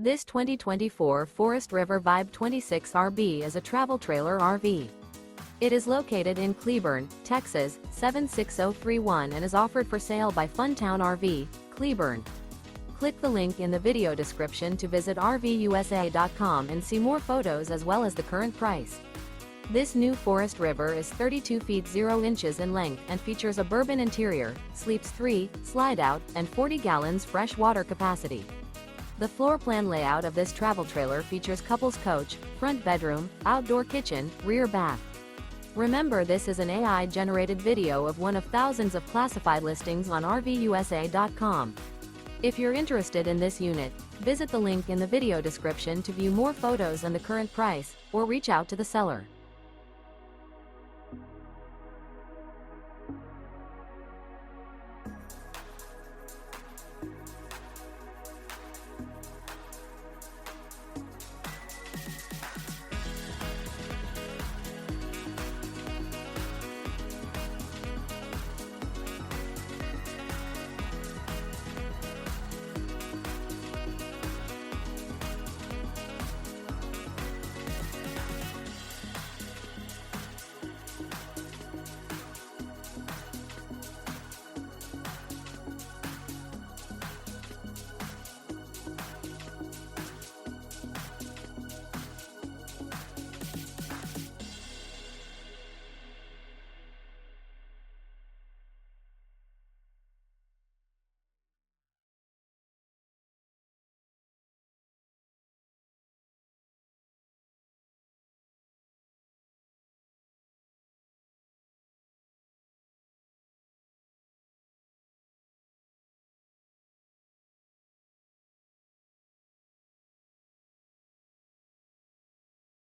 This 2024 Forest River Vibe 26RB is a travel trailer RV. It is located in Cleburne, Texas, 76031 and is offered for sale by Funtown RV, Cleburne. Click the link in the video description to visit RVUSA.com and see more photos as well as the current price. This new Forest River is 32 feet 0 inches in length and features a bourbon interior, sleeps 3, slide-out, and 40 gallons fresh water capacity. The floor plan layout of this travel trailer features couples coach, front bedroom, outdoor kitchen, rear bath. Remember, this is an AI-generated video of one of thousands of classified listings on RVUSA.com. If you're interested in this unit, visit the link in the video description to view more photos and the current price, or reach out to the seller.